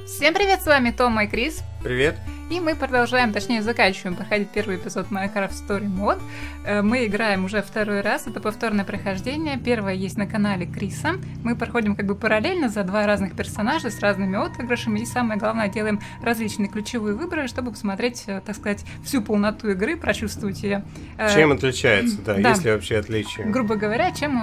Всем привет, с вами Томо и Крис. Привет. И мы продолжаем, точнее заканчиваем проходить первый эпизод Minecraft Story Mode. Мы играем уже второй раз, это повторное прохождение. Первое есть на канале Криса. Мы проходим как бы параллельно за два разных персонажа с разными отыгрышами. И самое главное, делаем различные ключевые выборы, чтобы посмотреть, так сказать, всю полноту игры, прочувствовать ее. Чем отличается, да, есть ли вообще отличия? Грубо говоря, чем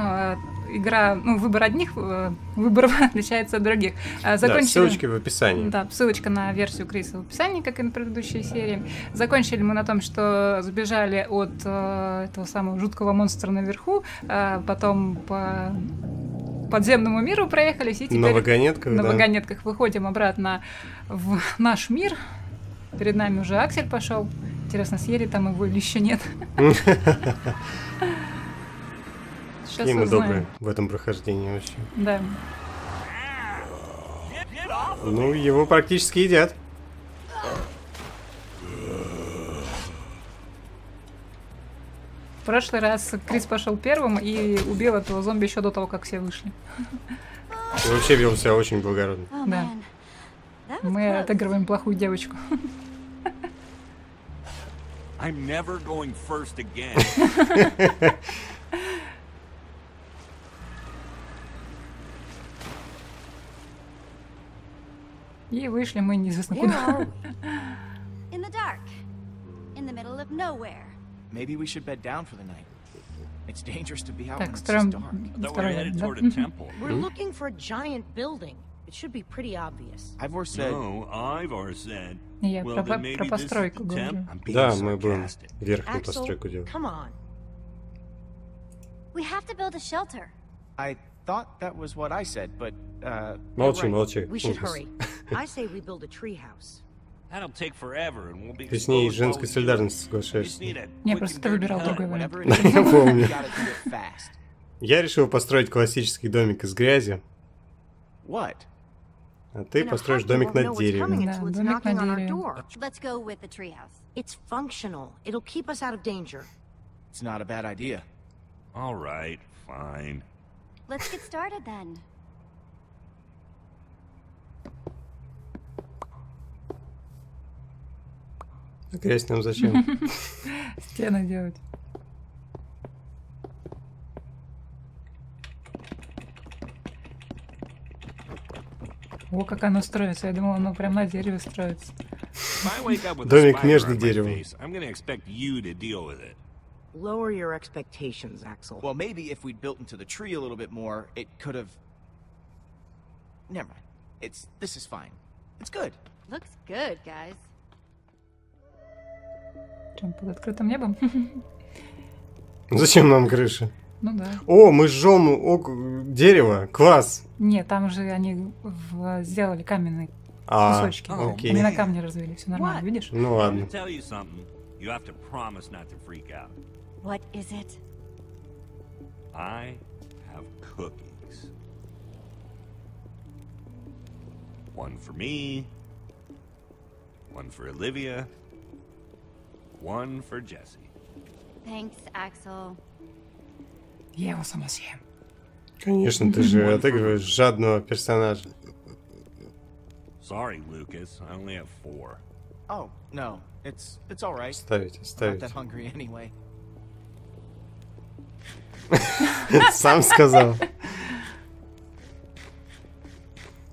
игра, выбор одних выборов отличается от других. Да, ссылочки в описании. Да, ссылочка на версию Криса в описании, как и на предыдущей серии. Закончили мы на том, что сбежали от этого самого жуткого монстра наверху, потом по подземному миру проехались, и теперь на вагонетках выходим обратно в наш мир. Перед нами уже Аксель пошел. Интересно, съели там его или еще нет? Какие мы добрые в этом прохождении вообще. Да. Ну, его практически едят. В прошлый раз Крис пошел первым и убил этого зомби еще до того, как все вышли. И вообще вел себя очень благородно. Да. Мы отыгрываем плохую девочку. I'm never going first again. И вышли мы неизвестно куда. In the dark, in the middle of nowhere. Maybe we should bed down for the night. It's dangerous to be out Так, when it's строим dark. второй ряд, да? We're looking for a giant building. It should be pretty obvious. Ivor said. No, Ivor said. Я Well, про then maybe this is постройку the говорю. temp. I'm being Да, мы будем sarcastic. верхнюю Axel, постройку делать. come on. We have to build a shelter. I thought that was what I said, but Молчи, Right. молчи. We should hurry. I say we build a treehouse. That'll take forever and we'll be. Ты с ней из exposed женской while we do it. солидарности We соглашаешься. just need a Не, quick просто and ты dirty выбирал hut. другой вариант. whatever it is, Я помню. we gotta do it fast. Я решил построить классический домик из грязи, What? а ты In a построишь hut, you домик won't на know what's дереве. coming Да, until it's домик на knocking on our дереве. door. Let's go with the treehouse. It's functional. It'll keep us out of danger. It's not a bad idea. All right, fine. Let's get started then. А грязь нам зачем? Стены делать. О, как оно строится. Я думала, оно прям на дереве строится. If I wake up with a Домик spider между on my деревом. face, I'm gonna expect you to deal with it. Lower your expectations, Axel. Well, maybe if we'd built into the tree a little bit more, it could have. Never mind. This is fine. It's good. Looks good, guys. Прям под открытым небом. Зачем нам крыша? Ну да. О, мы жжем дерево. Класс. Нет, там же они сделали каменные кусочки. окей. Они на камне развели, все нормально, видишь? Ну I'm ладно. gonna tell you something. You have to promise not to freak out. What is it? I have cookies. One for me. One for Olivia. One for Jesse. Thanks, Axel. Я его сама съем. Конечно, ты же отыгрываешь жадного персонажа. Sorry, Lucas. I only have 4. Oh no, it's all right. Ставить, I'm not ставить. that hungry anyway. Сам сказал.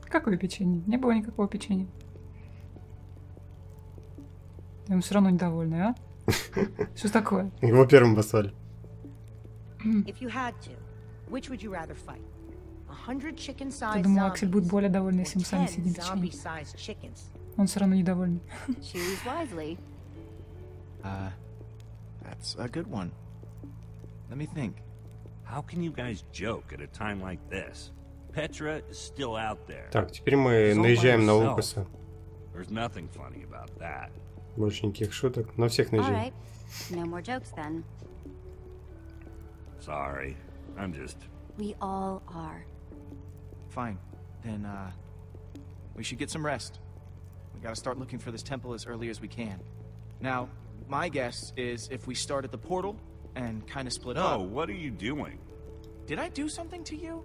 Какое печенье? Не было никакого печенья. Он все равно недовольный, а? Что такое? Его первым послали. If you had to, which would you rather fight? 100 Я chicken-sized думала, Аксель будет zombies более довольный, or если мы сами 10 съедим печенье. zombie-sized chickens? Он все равно недовольный. Choose wisely. That's a good one. Let me think. How can you guys joke at a time like this? Petra is still out there. Так, теперь мы She's all by наезжаем на herself. Лукаса. There's nothing funny about that. Больше никаких шуток. На всех All наезжаем. right. No more jokes then. Sorry. I'm just... We all are. Fine. Then, we should get some rest. We gotta start looking for this temple as early as we can. Now, my guess is if we start at the portal and kind of split No, up... what are you doing? Did I do something to you?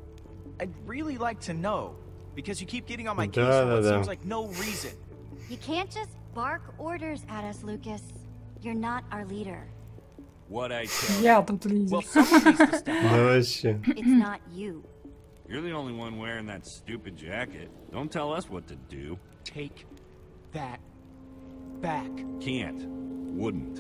I'd really like to know, because you keep getting on my case Да, for what да, seems да. like no reason. You can't just bark orders at us, Lucas. You're not our leader. What I tell Я тут Well, лидер. someone needs to step Да up. вообще. It's not you. you're the only one wearing that stupid jacket. Don't tell us what to do. Take that back. Can't. Wouldn't.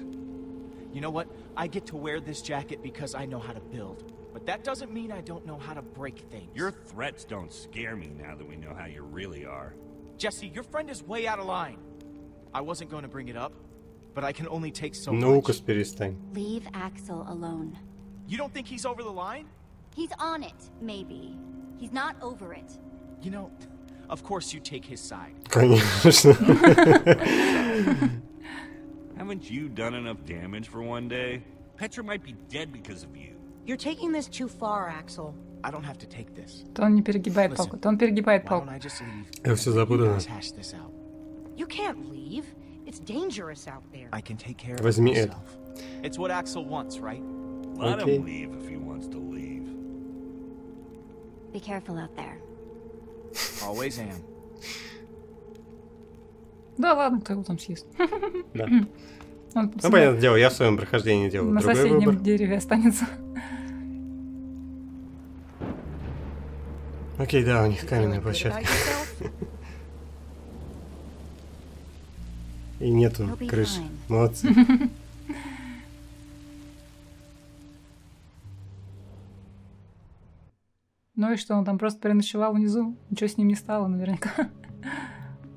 You know what? I get to wear this jacket because I know how to build. But that doesn't mean I don't know how to break things. Your threats don't scare me now that we know how you really are. Jesse, your friend is way out of line. I wasn't going to bring it up, but I can only take so Ну-ка, much. перестань. Leave Axel alone. You don't think he's over the line? He's on it, maybe. He's not over it. You know, of course you take his side. Конечно. Haven't you done enough damage for one day? Petra might be dead because of you. You're taking this too far, Axel. I don't have to take this. То он не перегибает палку, то он перегибает Why don't палку. I just leave? Я все You запутано. guys hash this out. You can't leave. It's dangerous out there. I can take care of Возьми it это. myself. It's what Axel wants, right? Let Okay. him leave if he wants to leave. Be careful out there. Always am. Да ладно, кто его там съест. Да. Он Ну, понятное дело, я в своем прохождении делаю на другой соседнем выбор. дереве останется. Окей, да, у них You каменная feeling good about площадка. yourself? И нету You'll be крыши. fine. Молодцы. Ну и что, он там просто переночевал внизу. Ничего с ним не стало наверняка.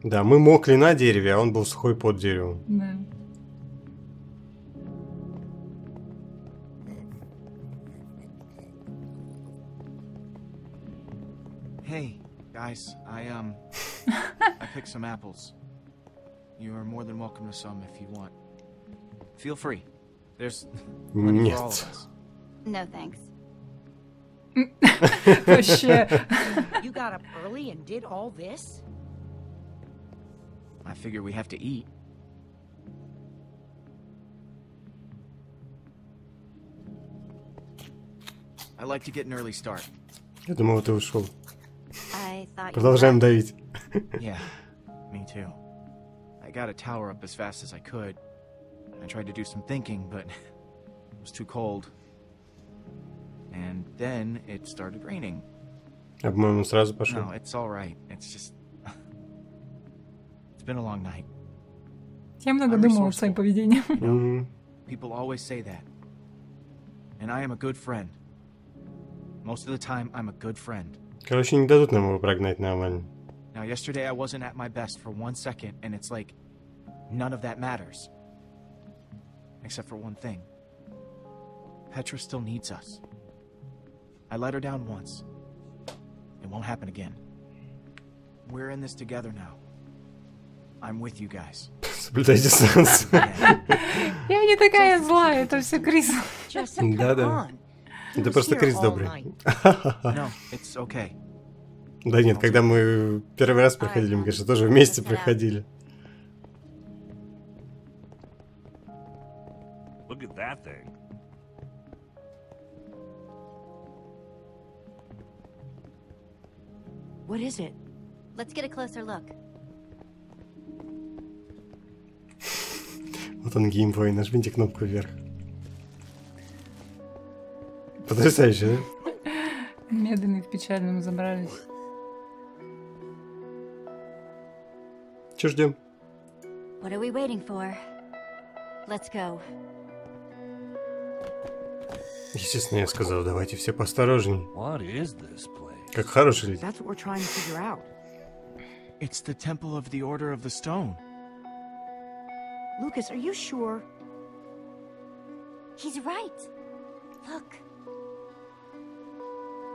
Да, мы мокли на дереве, а он был сухой под деревом. Да. Hey, guys, I picked some apples. You are more than welcome to some if you want. Feel free. There's plenty for all of Нет. us. No thanks. Вообще. You got up early and did all this? I figure we have to eat. I like to get an early start. Я думал, ты ушел. I thought you Продолжаем давить. Yeah, me too. I got a tower up as fast as I could. I tried to do some thinking, but it was too cold. And then it started raining. А, по-моему, сразу пошел. No, it's all right. It's just... It's been a long night. Я много думала над своим поведением. Мгм. People always say that. And I am a good friend. Most of the time, I'm a good friend. Короче, не дадут нам его прогнать нормально. Now, yesterday I wasn't at my best for 1 second, and it's like, none of that matters. Except for one thing. Petra still needs us. I let her down once. It won't happen again. We're in this together now. I'm with you guys. Соблюдай дистанцию. Yeah. Я не такая злая, это все Крис. Jesse, come Да-да. on. Это He просто was here Крис all добрый. night. No, it's okay. Да нет, когда мы первый раз проходили, мы, конечно, тоже вместе проходили. Look at that thing. What is it? Let's get a closer look. Вот он геймплей, нажмите кнопку вверх. Потрясающе, да? Медленно и в печально мы забрались. Че ждем? What are we waiting for? Let's go. Естественно, я сказал, давайте все поосторожней. What is this place? Как хороший леди. That's what we're trying to figure out. It's the Temple of the Order of the Stone. Lucas, are you sure? He's right. Look.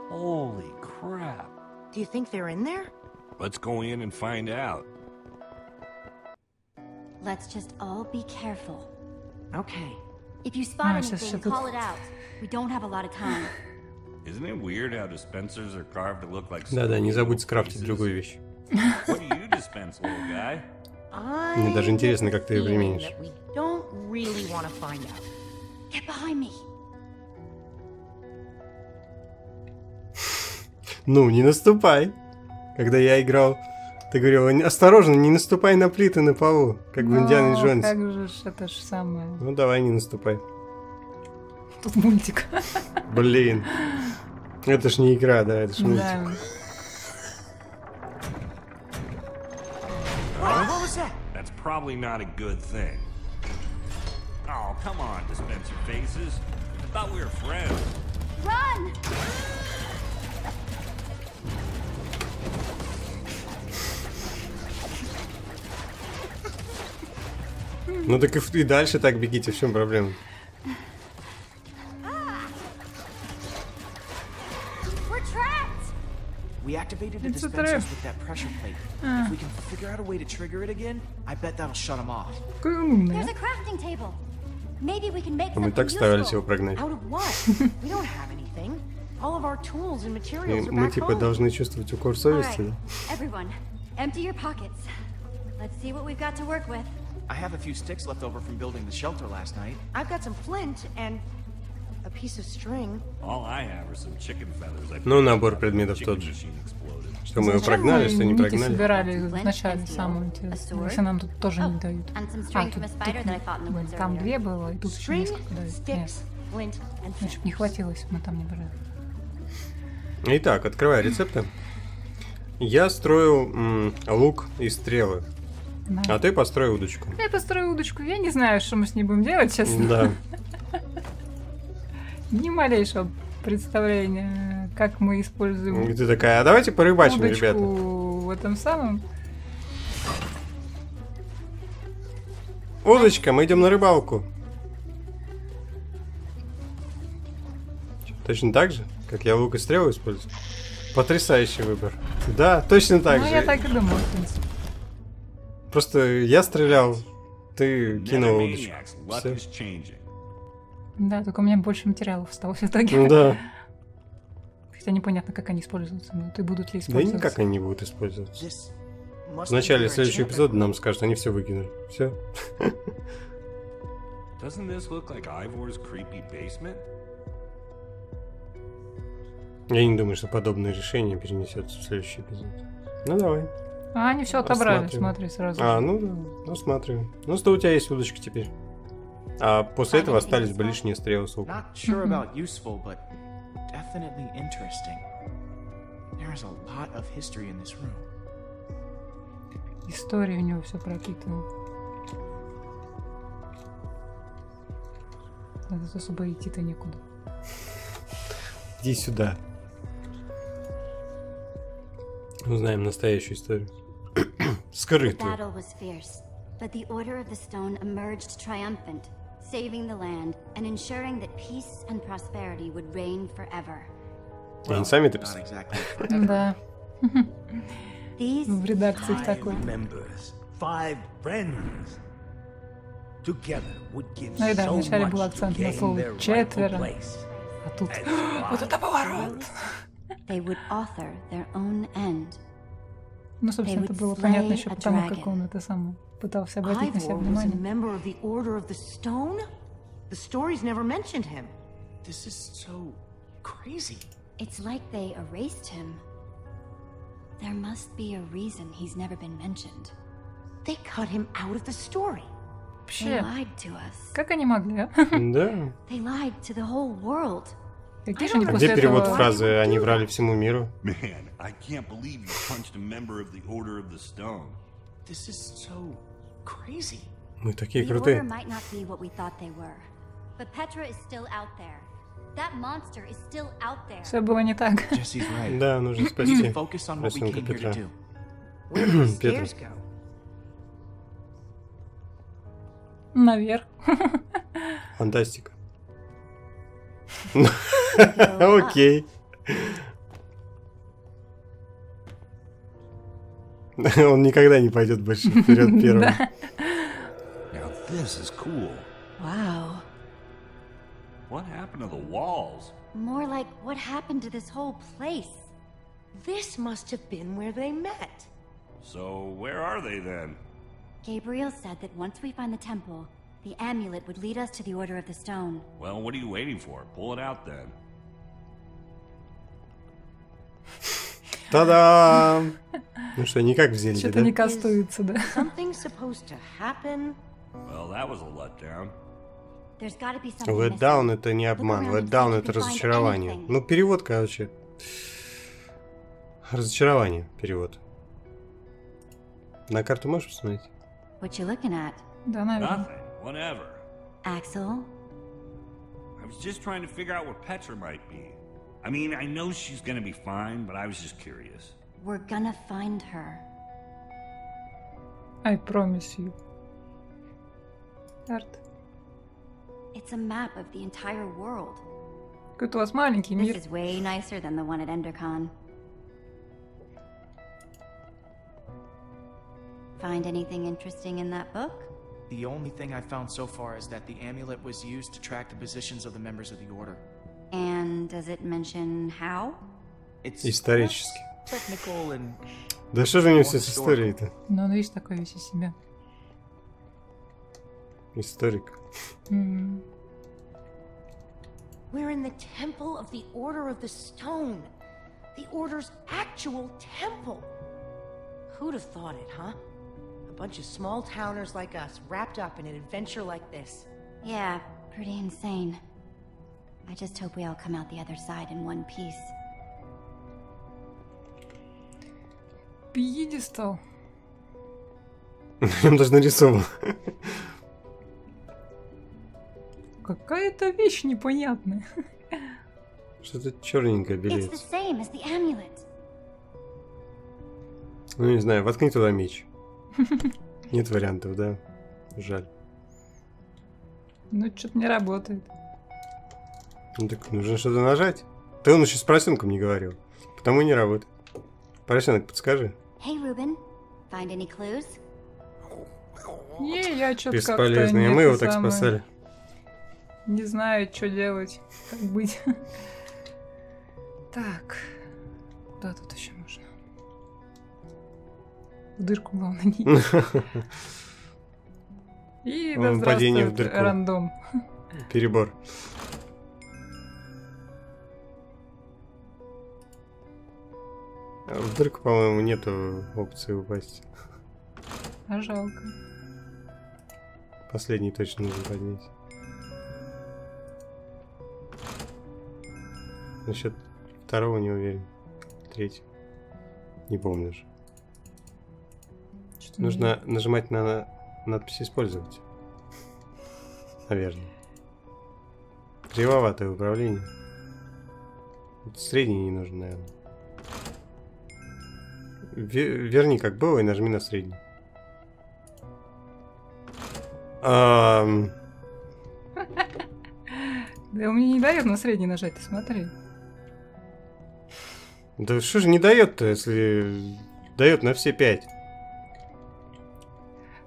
Holy crap. Do you think they're in there? Let's go in and find out. Let's just all be careful. Okay. If you spot Ah, сейчас anything, тут- call it out. We don't have a lot of time. Isn't it weird how dispensers are carved to look like Да-да, не small забудь little скрафтить faces? другую вещь. What do you dispense, little guy? Мне даже интересно, как ты её применишь. That we don't really want to find out. Get behind me. Ну, не наступай. Когда я играл, ты говорил, осторожно, не наступай на плиты на полу, как в Индиане Джонсе. Как же ж, это ж самое. Ну, давай, не наступай. Тут мультик. Блин. Это ж не игра, да, это ж мультик. Да. What was that? That's probably not a good thing. Oh, come on, dispenser faces. I thought we were friends. Run! Ну так и дальше так бегите, в чем проблема? We're trapped! We activated the It's a dispensers trap. with that pressure plate. If we can figure out a way to trigger it again, I bet that'll shut them off. Какой умный. There's a crafting table. Maybe we can make Мы something так старались его useful. прогнать. Out of what? We don't have anything. All of our tools and И materials are мы back типа home. должны чувствовать укор All совести, right, да? everyone, empty your pockets. Let's see what we've got to work with. I have a few sticks left over from building the shelter last night. I've got some flint and a piece of string. All I have are some chicken feathers. I Ну, picked набор up when the предметов chicken тот же. machine exploded. Что мы его Зачем прогнали, мы что не нити прогнали. собирали в начале, самое интересное. sword. Если нам тут тоже не дают. And some А, string тут, from a spider that I fought in the woods там earlier. две было, и тут еще String, несколько дают. Нет, sticks, flint, and значит, flint. не хватило, если мы там не брали. Итак, открываю рецепты. Я строю лук и стрелы, Да. а ты построй удочку. Я построю удочку, я не знаю, что мы с ней будем делать, честно. Да. Ни малейшего представления, как мы используем И ты такая, а давайте порыбачим, удочку ребята. в этом самом. Удочка, мы идем на рыбалку. Точно так же, как я лук и стрелы использую. Потрясающий выбор. Да, точно так Ну, же. я так и думала, в принципе. Просто я стрелял, ты кинул удочку. Maniacs, luck Всё. is changing. Да, только у меня больше материалов осталось в итоге. Да. Хотя непонятно, как они используются, но и будут ли Да и использоваться. никак они не будут использоваться. This must В начале be their следующего enchantment эпизода room. нам скажут, они все выкинули. Все. Doesn't this look like Ivor's creepy basement? Я не думаю, что подобное решение перенесется в следующий эпизод. Ну давай. А, они все отобрали, Рассматриваем. смотри, сразу. А, ну да, рассматриваем. Ну, что у тебя есть удочка теперь. А после этого остались бы лишние стрелы с луком. Not sure about useful, but definitely interesting. There is a lot of history in this room. История у него все пропитана. Тут особо идти-то некуда. Иди сюда. Узнаем настоящую историю. The Скрытую. battle was fierce, but the Order of the Stone emerged triumphant, saving the land and ensuring that peace and prosperity would reign forever. Они сами это Not писали. exactly. Да, These в редакции в такой. members, 5 friends. Together would give Ну и да, so вначале был much to акцент на gain слове their rightful четверо, place. а тут вот это поворот. they would author their own end. Ну, собственно, это было понятно еще потому, как он это сам пытался обратить на себя Ivor was a внимание. member of the Order of the Stone? The stories never mentioned him. This is so crazy. It's like they erased him. There must be a reason he's never been mentioned. They cut him out of the story. They Вообще, lied to us. как они могли, а? Да. They lied to the whole world. Какие же они А после где перевод этого... фразы «они врали всему миру»? Man, I can't believe you punched a member of the Order of the Stone. This is so crazy. Мы такие The Order крутые. might not be what we thought they were, but Petra is still out there. That monster is still out there. Все было не так. Jesse's right. Да, нужно We спасти. need to focus on what we Росенка came here to Петра. do. Where did the Петр. stairs go? Наверх. Фантастика. Окей. Он никогда не пойдет больше вперед первым. Now this is cool. Wow. What happened to the walls? More like what happened to this whole place. This must have been where they met. So where are they then? Gabriel said that once we find the temple, the amulet would lead us to the Order of the Stone. Well, what are you waiting for? Pull it out then. Та-дам! Ну что, никак в Зельде, Что-то да? не кастуется, да. Something supposed to happen? Well, that was a letdown. There's gotta be something Let missing. down это не обман, Look around let and see down if это you can find разочарование. anything. Ну, перевод, короче. Разочарование, перевод. На карту можешь посмотреть? What you looking at? Да, наверное. Nothing. Whatever. Axel? I was just trying to figure out where Petra might be. I mean, I know she's gonna be fine, but I was just curious. We're gonna find her. I promise you. Арт. It's a map of the entire world. Какой-то у вас маленький This мир. is way nicer than the one at Endercon. Find anything interesting in that book? The only thing I've found so far is that the amulet was used to track the positions of the members of the Order. And does it mention how? It's Исторически. technical and Да что же у него все с историей-то? Ну, он, видишь, такой весь из себя. Историк. М. We're in the temple of the Order of the Stone. The Order's actual temple. Who'd have thought it, huh? A bunch of small towners like us wrapped up in an adventure like this. Yeah, pretty insane. I just hope we all come out the other side in one piece. Пьедестал. Прям даже нарисован. Какая-то вещь непонятная. Что-то черненькое It's the белеет. same as the amulet. Ну, не знаю, воткни туда меч. Нет вариантов, да? Жаль. Ну, что-то не работает. Ну так нужно что-то нажать. Ты он еще с поросенком не говорил. Потому и не работает. Поросенок, подскажи. Hey, Ruben. Find any clues? Не, я что-то как-то Бесполезно. И не мы его это так самое. спасали. Не знаю, что делать, как быть. Так, куда тут еще можно? В дырку, главное, не идти. И да Падение в здравствует дырку. рандом. Перебор. А в дырку, по-моему, нету опции упасть. А жалко. Последний точно нужно поднять. Насчет второго не уверен. Третий. Не помню уже. Что-то Нужно нажимать на надпись «Использовать». Наверное. Кривоватое управление. Вот средний не нужен, наверное. Верни как было и нажми на средний. Да у меня не дает на средний нажать, ты смотри. Да что же не дает-то, если дает на все 5?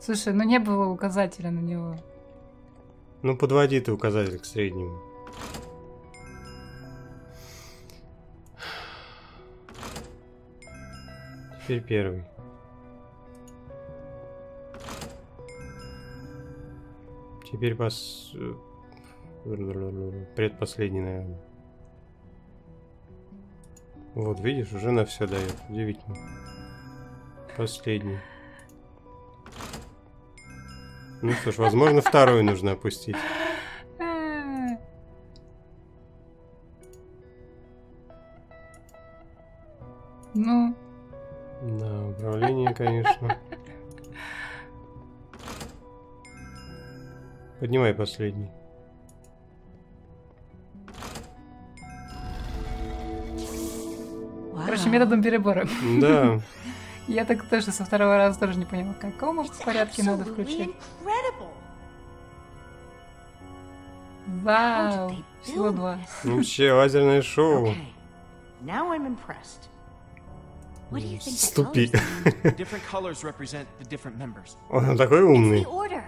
Слушай, ну не было указателя на него. Ну подводи ты указатель к среднему. Теперь первый. Теперь предпоследний, наверное. Вот, видишь, уже на все дает. Удивительно. Последний. Ну что ж, возможно, второй нужно опустить. Ну, Да, управление, конечно. Поднимай последний. короче, методом перебора. Да. Я так тоже со второго раза тоже не поняла, в каком It's порядке надо absolutely включать. incredible. Вау, How did they всего build два. this? Вообще, лазерное шоу. Okay, now I'm impressed. What do you think the Ступи. colors mean? different colors represent the different members. Он такой It's умный. the order.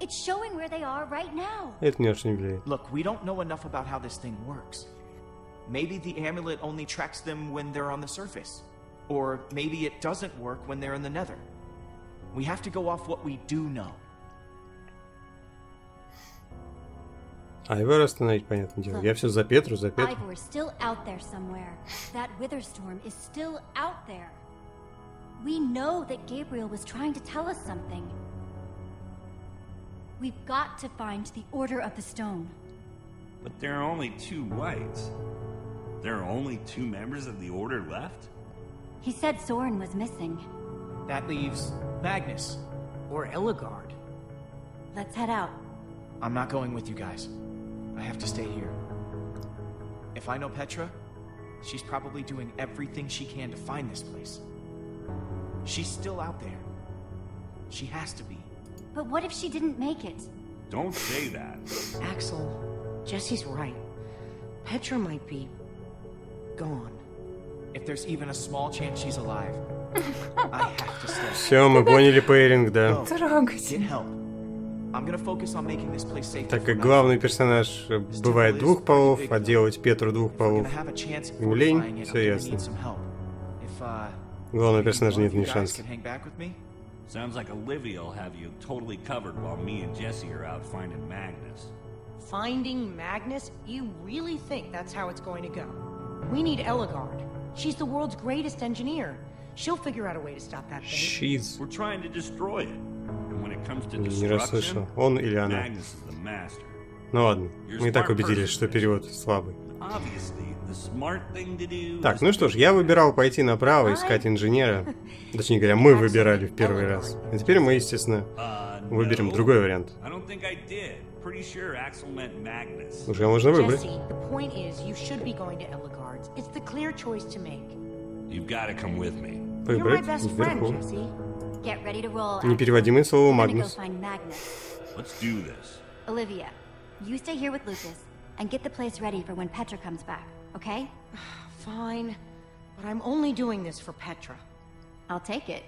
It's showing where they are right now. Это не очень влияет. Look, we don't know enough about how this thing works. Maybe the amulet only tracks them when they're on the surface. Or maybe it doesn't work when they're in the nether. We have to go off what we do know. Айвора остановить, понятное дело. Я все за Петру, за Петру. Ivor is still out there somewhere. That Witherstorm is still out there. We know that Gabriel was trying to tell us something. We've got to find the Order of the Stone. But there are only 2 whites. There are only 2 members of the Order left? He said Soren was missing. That leaves Magnus. Or Ellegard. Let's head out. I'm not going with you guys. I have to stay here. If I know Petra, she's probably doing everything she can to find this place. She's still out there. She has to be. But what if she didn't make it? Don't say that. Axel, Jesse's right. Petra might be gone. If there's even a small chance she's alive, I have to stay. Все, мы поняли пейринг, да. Go. Get help. I'm gonna focus on making this place safe. Так как главный персонаж бывает 2 полов, а делать Петру 2 полов ему лень, все ясно. Главного персонажа нет ни шанса. Sounds like Olivia will have you totally covered while me and Jesse are out finding Magnus. Finding Magnus? You really think that's how it's going to go? We need Ellegard. She's the world's greatest engineer. She'll figure out a way to stop that thing. We're trying to destroy it. And when it comes to Не расслышал. Он или она? Magnus is the master. Ну ладно, мы и так убедились, что перевод слабый. Так, ну что ж, я выбирал пойти направо, искать инженера. Точнее говоря, мы выбирали в первый раз. А теперь мы, естественно, выберем другой вариант. Уже можно выбрать. Выбрать вверху. Непереводимое слово Магнус. Olivia, you stay here with Lucas and get the place ready for when Petra comes back, okay? Fine, but I'm only doing this for Petra. I'll take it.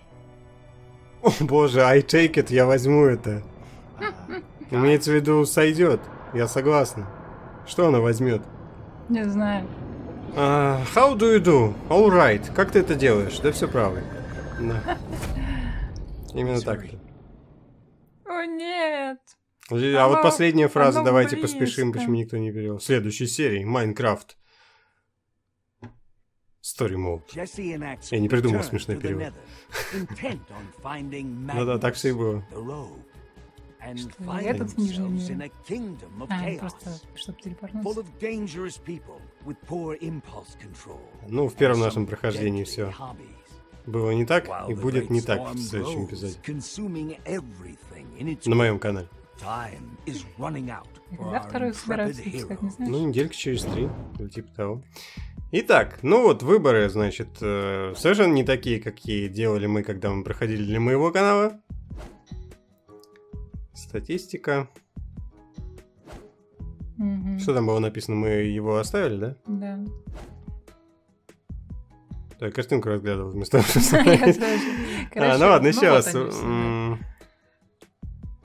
О боже, I take it, я возьму это. Имеется в виду, сойдет. Я согласна. Что она возьмет? Не знаю. How do you do? All right. Как ты это делаешь? Да все правильно. Да. Именно так-то. О нет. А вот последняя фраза, давайте близко. поспешим, почему никто не перевел. В следующей серии Майнкрафт. Story Mode. Я не придумал смешной перевод. Ну да, так все и было. Что, этот в Нижнем мире? Просто, чтобы телепортнуться. Ну, в первом нашем прохождении все было не так, и будет не так в следующем эпизоде. На моем канале. Когда вторую собираются выпускать, не знаешь? Ну, недельки через 3, или типа того. Итак, ну вот выборы, значит, совершенно не такие, какие делали мы, когда мы проходили для моего канала. Статистика. Угу. Что там было написано? Мы его оставили, да? Да. Да, я картинку разглядывал вместо того, чтобы смотреть. Ну ладно, еще раз.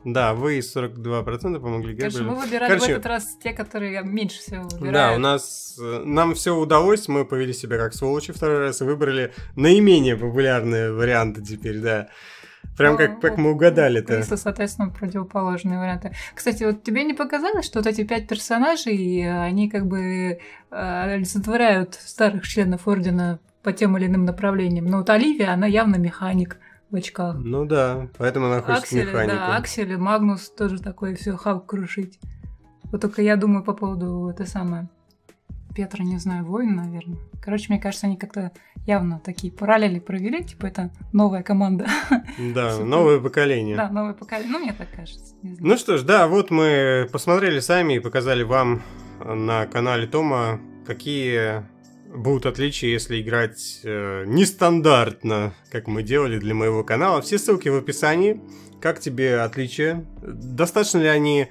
Да, вы 42% помогли Габриэлю. Конечно, мы выбирали в этот раз те, которые меньше всего выбирают. Да, у нас... Нам все удалось, мы повели себя как сволочи второй раз и выбрали наименее популярные варианты теперь, да. Прям как мы угадали-то. Криса, соответственно, противоположные варианты. Кстати, вот тебе не показалось, что вот эти 5 персонажей, они как бы олицетворяют старых членов Ордена по тем или иным направлениям? Но вот Оливия, она явно механик в очках. Ну да, поэтому она хочет механику. Да, Аксель и Магнус тоже такое все хавк крушить. Вот только я думаю по поводу это самое... Петра, не знаю, воин, наверное. Короче, мне кажется, они как-то явно такие параллели провели, типа это новая команда. Да, новое поколение. Да, новое поколение. Ну, мне так кажется. Ну что ж, да, вот мы посмотрели сами и показали вам на канале Томо, какие будут отличия, если играть нестандартно, как мы делали для моего канала. Все ссылки в описании. Как тебе отличия? Достаточно ли они...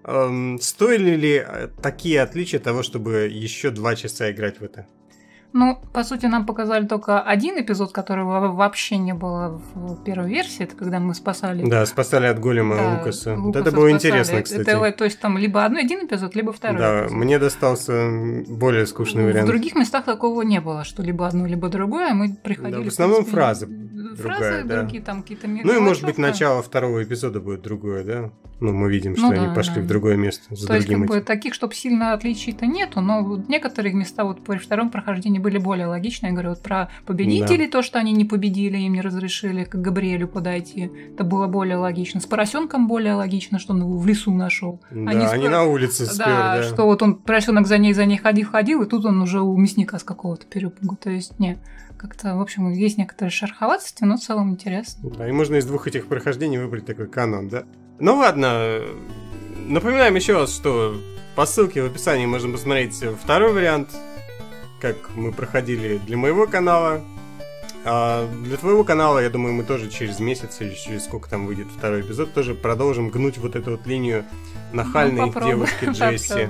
Стоили ли такие отличия того, чтобы еще 2 часа играть в это? Ну, по сути, нам показали только один эпизод, которого вообще не было в первой версии. Это когда мы спасали... Да, спасали от голема Лукаса. Это было спасали. Интересно, кстати. Это, то есть там либо один эпизод, либо второй Да, эпизод. Мне достался более скучный вариант. В других местах такого не было, что либо одно, либо другое. Мы приходили... Да, в основном фразы. фразы да. другие, там какие-то Ну и, может быть, начало второго эпизода будет другое, да? Ну, мы видим, что они пошли в другое место за То есть, другим как бы, таких, чтобы сильно отличий-то нету, но вот некоторые места вот при втором прохождении были более логичны. Я говорю, вот про победителей, то, что они не победили, им не разрешили к Габриэлю подойти, это было более логично. С поросенком более логично, что он его в лесу нашел. Да, они на улице спер, да. Что вот он, поросенок за ней ходил, и тут он уже у мясника с какого-то перепугу. То есть, как-то, в общем, есть некоторые шероховатости, но в целом интересно. Да, и можно из двух этих прохождений выбрать такой канон, да? Ну ладно, напоминаем еще раз, что по ссылке в описании можно посмотреть второй вариант, как мы проходили для моего канала. А для твоего канала, я думаю, мы тоже через месяц или через сколько там выйдет второй эпизод, тоже продолжим гнуть вот эту вот линию нахальной девушки Джесси.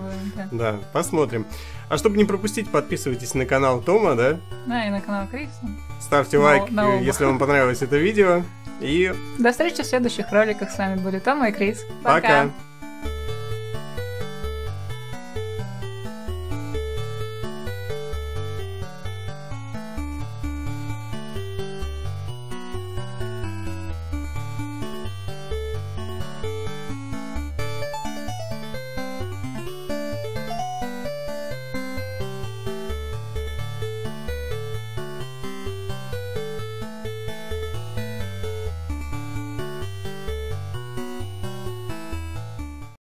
Да, посмотрим. А чтобы не пропустить, подписывайтесь на канал Тома, да? Да, и на канал Криса. Ставьте лайк, если вам понравилось это видео. И до встречи в следующих роликах. С вами были Томо и Крис. Пока!